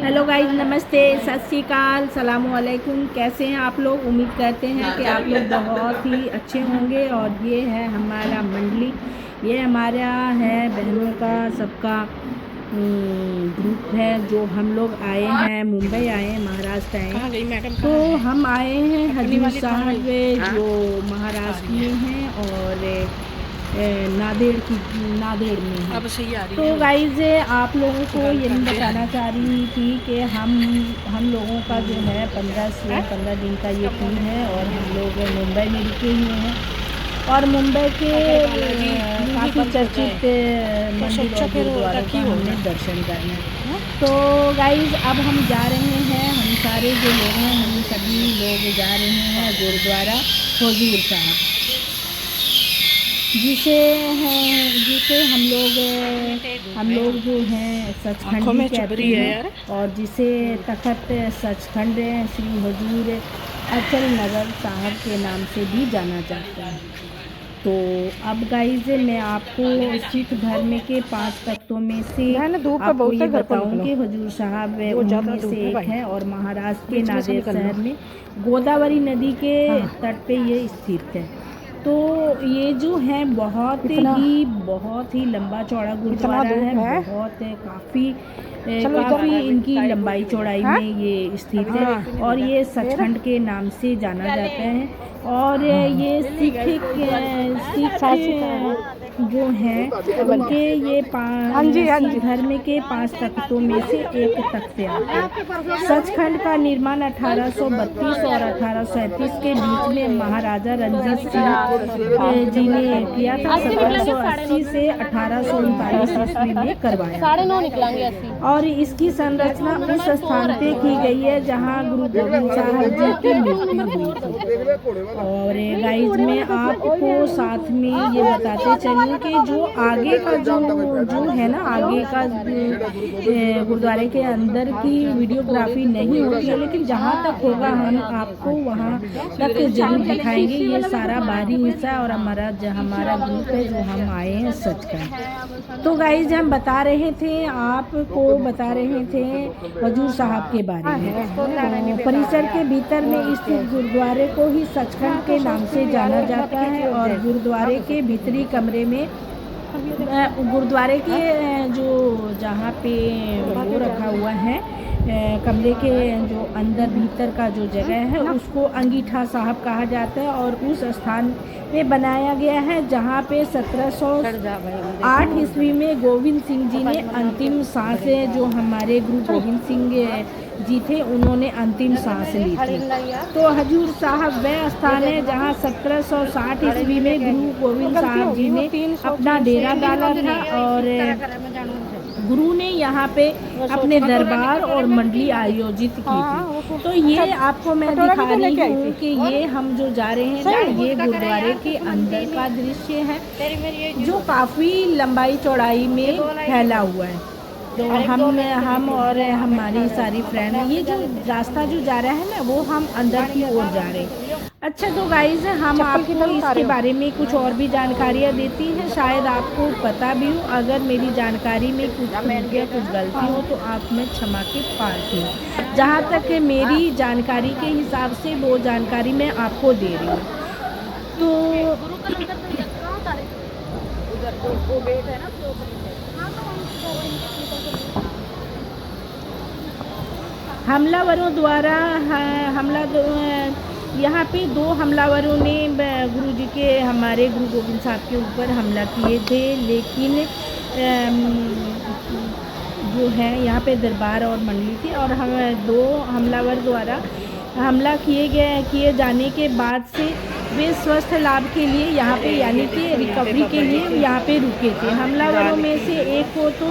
Hello guys, नमस्ते, सत श्री अकाल, सलामु अलैकुम। कैसे हैं आप लोग? उम्मीद करते हैं कि आप लोग बहुत ही अच्छे होंगे। और ये है हमारा मंडली, ये हमारा है बहनों का सबका ग्रुप है। जो हम लोग आए हैं, मुंबई आए हैं, महाराष्ट्र आए कहाँ गई हैं। मैडम? तो कहाँ है? हम आए हैं अपनी हजूर वाली कहाँ साहब गई? हाँ? जो महाराष्ट्र आ रही में है। हैं और नांदेड़ में हैं। अब सही आ रही तो है। गाइज आप लोगों को गल ये करते बताना हैं। चाह रही थी कि हम लोगों का जो है 15 दिन का ये टूर है और हम लोग मुंबई में रुके हुए हैं। और मुंबई के अगर बालाजी मूवी काफ़ी बंद हो जाए चर्चित तो मंदिर सोचो और फिर गुरुद्वारों रखी का हमने होगा। दर्शन करना है। हाँ? तो गाइज अब हम जा रहे हैं, हम सारे जो लोग हैं हम सभी लोग जा रहे हैं गुरुद्वारा हजूर साहब, जिसे हम लोग जो हैं सचखंड आंखों भी में चुभ कहते रही है यार। हैं। और जिसे तखत सचखंड श्री हजूर अचल नगर साहब के नाम से भी जाना जाता है। तो अब गाइज मैं आपको सिख धर्म के 5 तख्तों में से बहन धूप है आपको बहुत ये है, घर को निकलो। बताऊंगी। हजूर साहब बहुत उन्हीं ज़्यादा में धूप से है एक भाई। है और महाराष्ट्र के बीच में से नांदेड़ निकल लो। शहर में गोदावरी नदी के हाँ। तट पे ये स्थित है। तो ये जो है इतना बहुत ही लंबा चौड़ा इतना गुरुद्वारा है। धूप है। बहुत काफ़ी चलो इधर काफ़ी इनकी लंबाई चौड़ाई हाँ? में ये स्थित है। हाँ। और ये फिर सचखंड के नाम से जाना जाता है। और ये सिख जो हैं उनके ये हाँ जी, हाँ सिख जी। धर्म के 5 तख्तों में से एक तख्त से आते हैं। सचखंड का निर्माण 1832 और 1837 के बीच में महाराजा रणजीत सिंह जी ने किया था। 1780 से 1839 ईस्वी में करवाया। 9:30 निकलेंगे। और इसकी संरचना उस स्थान पे की गई है जहां गुरु गोविंद साहब जी की मृत्यु हुई थी। और गाइज में आपको साथ में ये बताते चलूं कि जो आगे का जो है ना, आगे का गुरुद्वारे के अंदर की वीडियोग्राफी नहीं होती है, लेकिन जहाँ तक होगा हम आपको वहाँ तक जरूर दिखाएंगे। ये सारा बाहरी हिस्सा और हमारा ग्रुप है जो हम आए हैं सचखंड। तो गाइज हम आपको बता रहे थे हजूर साहब के बारे में। परिसर के भीतर में स्थित गुरुद्वारे को ही सचखंड के नाम से जाना जाता है। और गुरुद्वारे के भीतरी कमरे में गुरुद्वारे के जो जहाँ पे वो रखा हुआ है, कमरे के जो अंदर भीतर का जो जगह है उसको अंगीठा साहब कहा जाता है। और उस स्थान पे बनाया गया है जहाँ पे 1708 ईस्वी में गोविंद सिंह जी ने अंतिम सांस, जो हमारे गुरु गोविंद सिंह जी थे, उन्होंने अंतिम सांस ली थी। तो हजूर साहब वह स्थान है जहाँ 1760 ईस्वी में गुरु गोविंद साहब जी ने अपना डेरा डाला था। और गुरु ने यहाँ पे अपने दरबार और मंडली आयोजित की थी। तो ये आपको मैं दिखा रही हूँ कि ये हम जो जा रहे हैं ना, ये गुरुद्वारे के अंदर का दृश्य है जो काफ़ी लंबाई चौड़ाई में फैला हुआ है। तो हम और हमारी सारी फ्रेंड, ये जो रास्ता जो जा रहा है ना, वो हम अंदर की ओर जा रहे हैं। अच्छा, तो गाइज हम आपको इसके बारे में कुछ और भी जानकारियाँ देती हैं, शायद आपको पता भी हो। अगर मेरी जानकारी में कुछ गलती हो तो आप में क्षमा के पात्र हो। जहाँ तक मेरी जानकारी के हिसाब से वो जानकारी मैं आपको दे रही हूँ। तो हमलावरों द्वारा यहाँ पे 2 हमलावरों ने गुरुजी के, हमारे गुरु गोविंद साहब के ऊपर हमला किए थे। लेकिन जो है यहाँ पे दरबार और मंडली थी और हम 2 हमलावर द्वारा हमला किए जाने के बाद से वे स्वस्थ लाभ के लिए यहाँ पे, यानी कि रिकवरी के लिए यहाँ पे रुके थे। हमलावरों में से एक को तो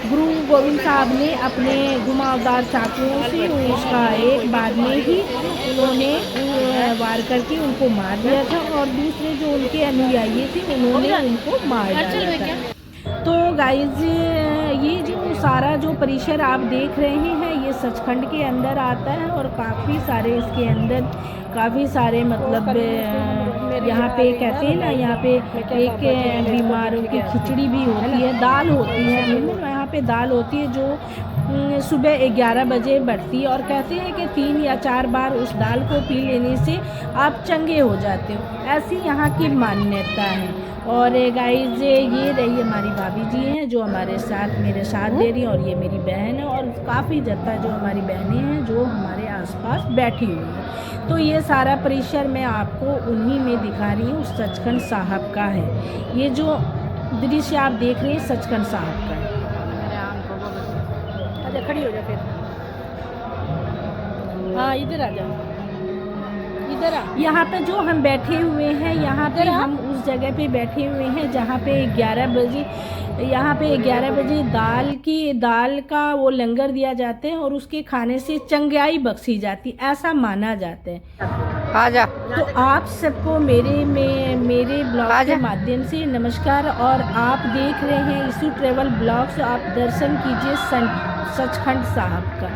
गुरु गोविंद साहब ने अपने घुमावदार चाकुओं से उसका एक बाद में ही उन्होंने वार करके उनको मार दिया था। और दूसरे जो उनके अनुयायी थे उन्होंने उनको मार डाला था। तो गाइज ये जो सारा जो परिसर आप देख रहे हैं ये सचखंड के अंदर आता है। और काफ़ी सारे मतलब यहाँ पे कहते हैं ना, यहाँ पे एक बीमारों की खिचड़ी भी होती है, दाल होती है, यहाँ पे दाल होती है जो सुबह 11 बजे बढ़ती है और कहते हैं कि 3 या 4 बार उस दाल को पी लेने से आप चंगे हो जाते हो। ऐसी यहाँ की मान्यता है। और गाइस ये रही हमारी भाभी जी हैं जो हमारे साथ मेरे साथ दे रही हैं, और ये मेरी बहन है, और काफ़ी ज़्यादा जो हमारी बहनें हैं जो हमारे आसपास बैठी हुई हैं। तो ये सारा परिसर मैं आपको उन्हीं में दिखा रही हूँ, सचखंड साहब का है। ये जो दृश्य आप देख रहे हैं सचखंड साहब का है। अच्छा खड़ी हो जा फिर। हाँ इधर आ जा, इधर आ। यहाँ पे जो हम बैठे हुए हैं, यहाँ पे हम उस जगह पे बैठे हुए हैं जहाँ पे 11 बजे, यहाँ पे 11 बजे दाल का वो लंगर दिया जाता है और उसके खाने से चंगाई बख्शी जाती, ऐसा माना जाता है। आजा। तो आप सबको मेरे ब्लॉग के माध्यम से नमस्कार, और आप देख रहे हैं इशू ट्रेवल ब्लॉग्स। आप दर्शन कीजिए सचखंड साहब का।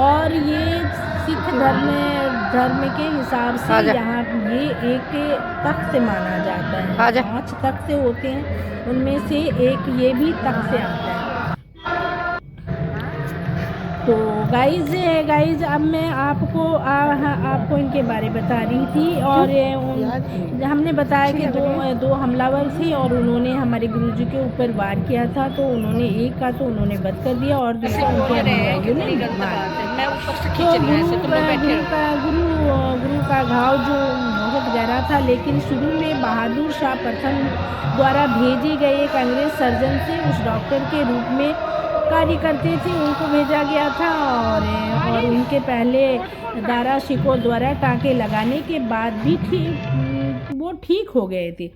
और ये सिख धर्म के हिसाब से यहाँ ये एक तख्त माना जाता है। 5 तख्त होते हैं, उनमें से एक ये भी तख्त से आता है। तो गाइज अब मैं आपको इनके बारे बता रही थी। और हमने बताया कि दो हमलावर थे और उन्होंने हमारे गुरुजी के ऊपर वार किया था। तो उन्होंने एक का तो उन्होंने वध कर दिया और दूसरे उनके अनुयायियों ने मार दिया। तो गुरु का घाव जो बहुत गहरा था, लेकिन शुरू में बहादुर शाह प्रथम द्वारा भेजे गए एक अंग्रेज सर्जन से उस डॉक्टर के रूप में कार्य करते थे, उनको भेजा गया था। और उनके पहले दारा शिकोह द्वारा टाँके लगाने के बाद भी वो ठीक हो गए थे।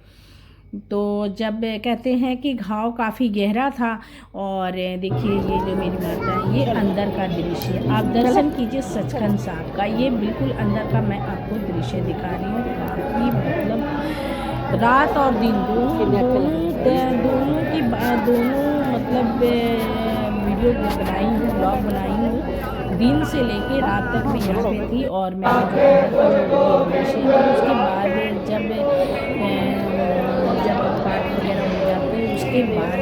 तो जब कहते हैं कि घाव काफ़ी गहरा था। और देखिए ये जो मेरी माता है, ये अंदर का दृश्य है। आप दर्शन कीजिए सचखंड साहब का, ये बिल्कुल अंदर का मैं आपको दृश्य दिखा रही हूँ। काफ़ी मतलब रात और दिन दोनों मतलब वीडियो बनाई हूँ, ब्लॉग बनाई हूँ। दिन से लेके रात तक मैं यहाँ पे थी। और मैं उसके बाद जब पाठ वगैरह हो जाते हैं उसके बाद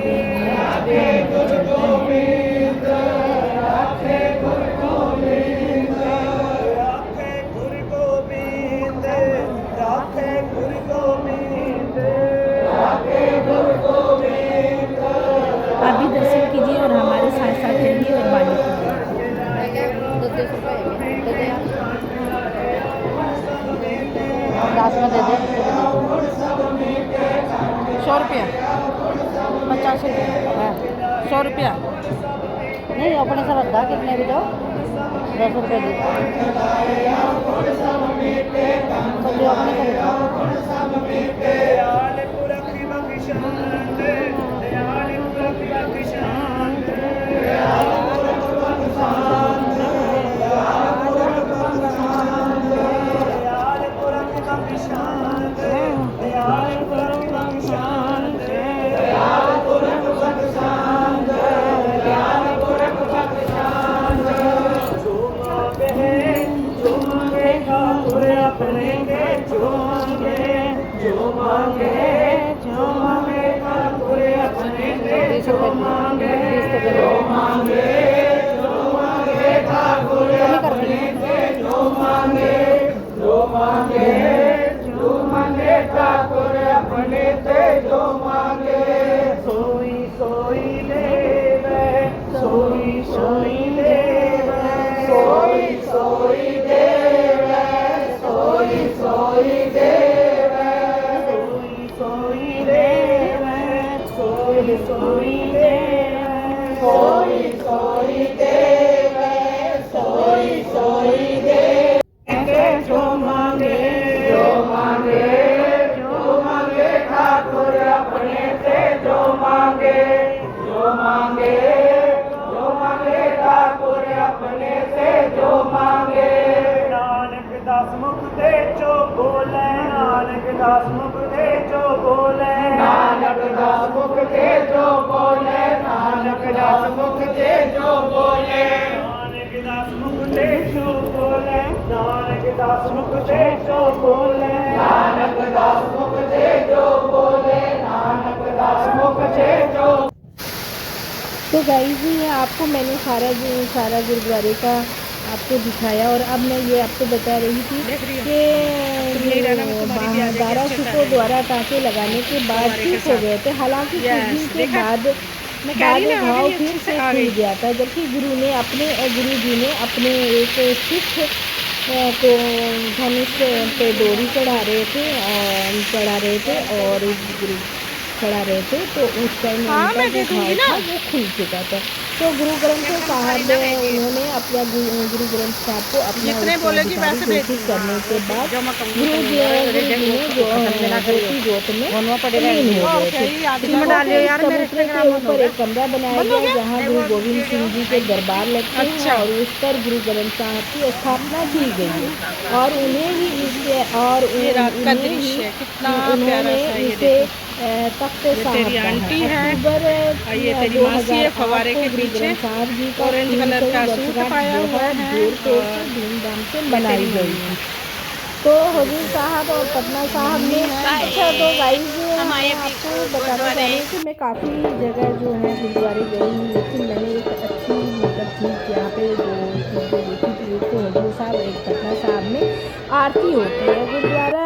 आप भी दर्शन कीजिए और हमारे साथ साथ चलिए और बाली दास में दे दे 100 रुपया 50 रुपया 100 रुपया नहीं अपने से रद्दा कितने भी दो 10 रुपये दे तो जो अपने से तो गाइस ये आपको मैंने सारा गुरुद्वारे का आपको दिखाया, और अब मैं ये आपको बता रही थी कि बारह शिकों द्वारा टाँके लगाने के बाद ठीक हो गए थे। हालांकि कुछ दिन के बाद घाव फिर से खुल गया था, जबकि गुरु जी ने अपने एक सिख को धनुष पे डोरी चढ़ा रहे थे और गुरु चढ़ा रहे थे, तो उस टाइम उनका जो घाव था वो खुल चुका था। तो गुरु ग्रंथ साहब उन्होंने अपना गुरु ग्रंथ साहब को अपना घोषित करने के बाद गुरु जी ने जोत में लीन हो गए थे। चबूतरे के ऊपर एक कमरा बनाया गया जहाँ गुरु गोविंद सिंह जी के दरबार लगते हैं और उस पर गुरु ग्रंथ साहब की स्थापना की गई है, और उन्होंने इसे तख्त साहब अक्टूबर 2008 को गुरु ग्रंथ साहब जी का धूमधाम से मनाई गई है। तो हजूर साहब और पटना साहब ने अच्छा, तो गाइस मैं आपको बताना चाह रही हूँ कि मैं काफ़ी जगह जो है गुरुद्वारे गई हूँ, लेकिन मैंने एक अच्छी चीज़ यहाँ पे जो चीज़ें देखी थी, एक तो हजूर साहब, एक पटना साहब में आरती होती है गुरुद्वारा।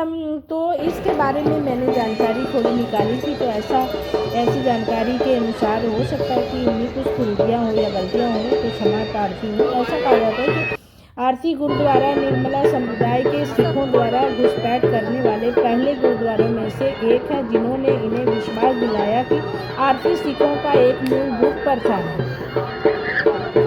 तो इसके बारे में मैंने जानकारी थोड़ी निकाली थी, तो ऐसी जानकारी के अनुसार हो सकता है कि इनमें कुछ त्रुटियाँ हो या गलतियाँ हो, तो क्षमा प्रार्थी हूँ। ऐसा कहा जाता है कि आरती गुरुद्वारा निर्मला संप्रदाय के सिखों द्वारा घुसपैठ करने वाले पहले गुरुद्वारों में से एक है, जिन्होंने इन्हें विश्वास दिलाया कि आरती सिखों का एक मूलभूत प्रथा है।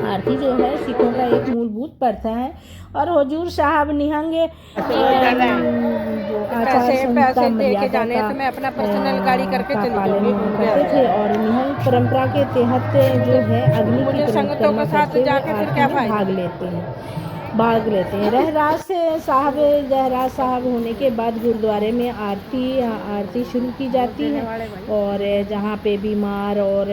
आरती जो है सिखों का एक मूलभूत प्रथा है, और हजूर साहब निहंग जो आचार संहिता मर्यादा का पालन करते थे, और निहंग परंपरा के तहत जो है अग्नि की परिक्रमा करते हुए आरती में भाग लेते हैं। जहराज साहब होने के बाद गुरुद्वारे में आरती शुरू की जाती है, और जहाँ पे बीमार और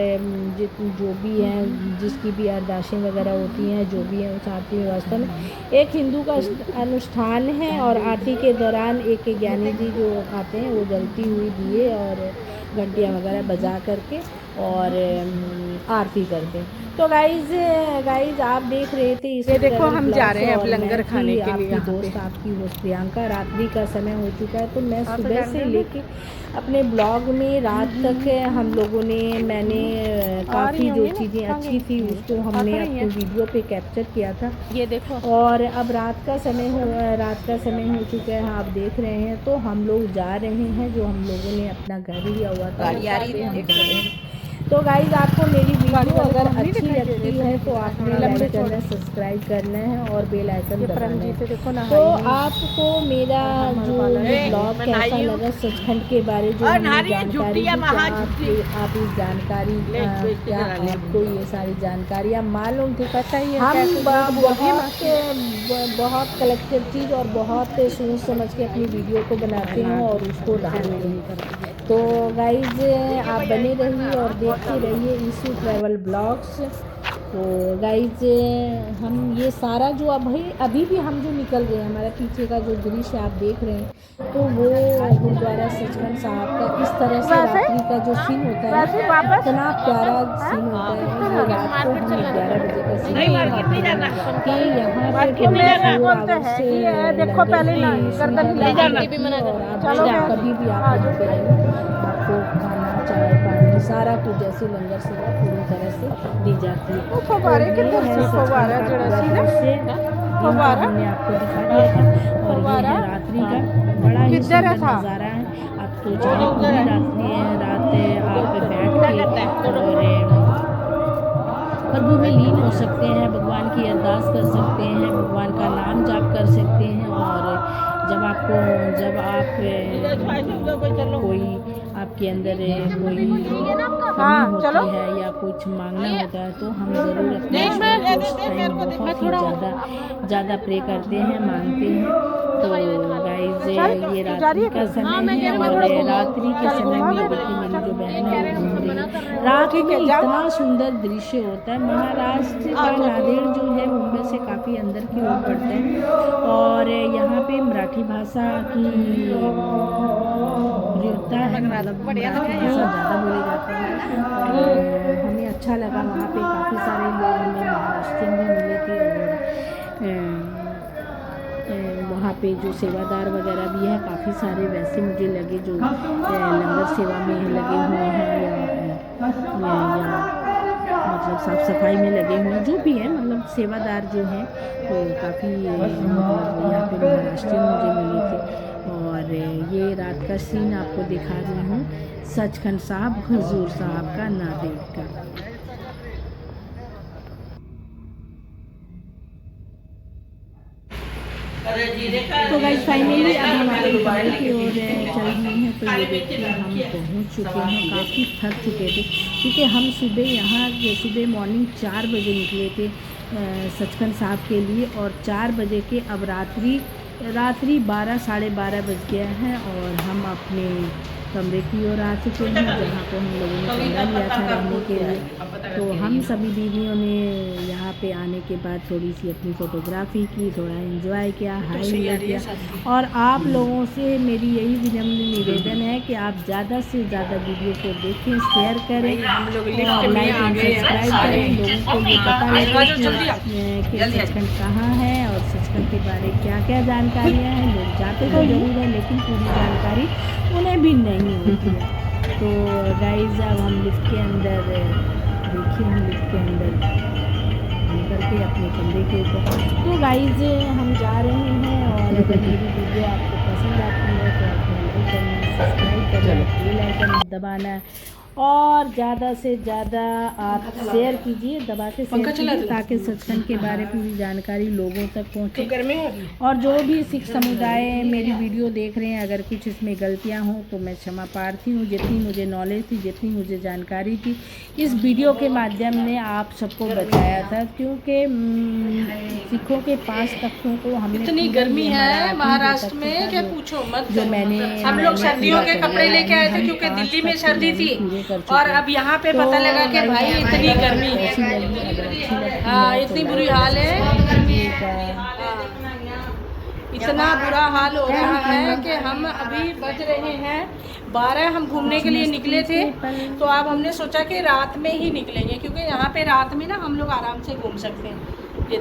जो भी हैं, जिसकी भी अरदासें वगैरह होती हैं, जो भी है उस आरती व्यवस्था में एक हिंदू का अनुष्ठान है, और आरती के दौरान एक ज्ञानी जी जो आते हैं वो जलती हुई दिए और घंटियाँ वगैरह बजा करके और आरती करते हैं। तो गाइज आप देख रहे थे, इसे देखो हम जा रहे हैं अब लंगर खाने के लिए। दोस्त आपकी होस्ट प्रियंका, रात्रि का समय हो चुका है, तो मैं सुबह से लेके अपने ब्लॉग में रात तक हम लोगों ने मैंने काफ़ी जो चीज़ें अच्छी थी उसको हमने अपनी वीडियो पे कैप्चर किया था। ये देखो, और अब रात का समय हो चुका है, आप देख रहे हैं। तो हम लोग जा रहे हैं, जो हम लोगों ने अपना घर लिया हुआ था। तो गाइज आपको मेरी वीडियो अगर अच्छी लगती है तो आपने लाइक करना, सब्सक्राइब करना है और बेल आइकन दबाना है। तो आपको मेरा जो ब्लॉग कैसा लगा, सचखंड के बारे जो जानकारी, आप इस जानकारी क्या आपको ये सारी जानकारियाँ मालूम थी? हम बहुत कलेक्टिव चीज़ और बहुत सोच समझ के अपनी वीडियो को बनाते हैं और उसको डालते हैं। तो गाइज आप बने रहिए और देखते रहिए इशू ट्रैवल ब्लॉग्स। तो गाइज हम ये सारा जो अभी भी हम जो निकल रहे हैं, हमारा पीछे का जो दृश्य आप देख रहे हैं, तो वो गुरुद्वारा सचखंड साहब का इस तरह से रात्रि का जो सीन होता है, इतना प्यारा सीन होता है। ये रात को हम 11 बजे का सीन कि यहाँ पे देखो पहले और कभी भी आप यहाँ पे आए, आपको खाना, चाय, पानी, सारा कुछ जैसे लंगर सेवा पूरी तरह से दी जाती है। हमने आपको दिखा दिया था, और ये है रात्रि का बड़ा ही सुंदर नज़ारा है। अब तो चाहे पूरी रात आप बैठ के और प्रभु में लीन हो सकते हैं, भगवान की अरदास कर सकते हैं, भगवान का नाम जाप कर सकते हैं। और जब आप कोई आपके अंदर कोई कमी होती है या कुछ मांगना होता है, तो हम ज़रूर अपने बहुत ही ज़्यादा प्रे करते हैं, मांगते हैं। तो गाइज ये रात्रि का समय है, और रात्रि के समय में देखिए मेरी जो बहन है घूम रही है। रात में इतना सुंदर दृश्य होता है। महाराष्ट्र का नांदेड़ जो है मुंबई से काफ़ी अंदर की ओर पड़ता है, और यहाँ पे मराठी भाषा की होता है, मतलब थोड़ा ज़्यादा बोले जाते हैं। और हमें अच्छा लगा, वहाँ पे काफ़ी सारे लोग हमें महाराष्ट्रियन भी मिले थे, और वहाँ पे जो सेवादार वगैरह भी हैं काफ़ी सारे वैसे मुझे लगे जो लंगर सेवा में लगे हुए हैं या मतलब साफ़ सफाई में लगे हुए हैं, जो भी हैं मतलब सेवादार जो हैं, तो काफ़ी मतलब यहाँ पे महाराष्ट्रियन मुझे मिले थे। और ये रात का सीन आपको दिखा रही हूँ सचखंड साहब हुजूर साहब का नांदेड़ का। तो गाइस फाइनली अब हम अपने घर की ओर चल रहे हैं। तो ये देखिए हम पहुंच चुके हैं, काफ़ी थक चुके थे क्योंकि हम सुबह मॉर्निंग 4 बजे निकले थे सचखंड साहब के लिए, और 4 बजे के अब रात्रि 12 साढ़े 12 बज गया है, और हम अपने कमरे की ओर आ चुके हैं जहाँ पर हम लोगों ने कमरा लिया था रहने के लिए। तो हम सभी दीदियों ने यहाँ पे आने के बाद थोड़ी सी अपनी फ़ोटोग्राफी की, थोड़ा एंजॉय किया, हाई किया। और आप लोगों से मेरी यही विनम्र निवेदन है कि आप ज़्यादा से ज़्यादा वीडियो को देखें, शेयर करें और लाइक एंड सब्सक्राइब करें। लोगों को ये पता लगे कि सचखंड कहाँ है और सचखंड के बारे में क्या क्या जानकारियाँ हैं। लोग जाते तो ज़रूर है लेकिन पूरी जानकारी उन्हें भी नहीं होती है। तो गाइस अब हम लिफ्ट के अंदर, देखिए हम लिफ्ट के अंदर निकल के अपने कमरे के ऊपर। तो गाइस हम जा रहे हैं, और अगर मेरी वीडियो आपको पसंद आती है तो आपको लाइक करना, सब्सक्राइब करना, बेल आइकन दबाना, और ज़्यादा से ज़्यादा आप शेयर कीजिए, दबा के शेयर कीजिए ताकि सचखंड के बारे में पूरी जानकारी लोगों तक पहुँचे। और जो भी सिख समुदाय मेरी वीडियो देख रहे हैं, अगर कुछ इसमें गलतियां हों तो मैं क्षमा प्रार्थी हूँ। जितनी मुझे नॉलेज थी, जितनी मुझे जानकारी थी, इस वीडियो के माध्यम ने आप सबको बताया था, क्योंकि सिखों के पास तख्तों को हमने इतनी गर्मी है महाराष्ट्र में कि पूछो मत। जो मैंने हम लोग सर्दियों के कपड़े लेके आए थे क्योंकि दिल्ली में सर्दी थी, और अब यहाँ पे पता लगा कि भाई इतनी गर्मी है। हाँ इतनी बुरी हाल है, इतना बुरा हाल हो रहा है कि हम अभी बज रहे हैं 12। हम घूमने के लिए निकले थे, तो अब हमने सोचा कि रात में ही निकलेंगे क्योंकि यहाँ पे रात में ना हम लोग आराम से घूम सकते हैं। ये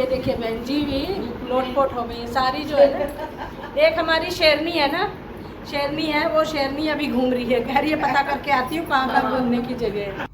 देखिए बहन जी भी लोटपोट हो गई सारी जो है ना। एक हमारी शेरनी है ना, शेरनी है, वो शेरनी अभी घूम रही है, कह रही है पता करके आती हूँ कहाँ घूमने की जगह है।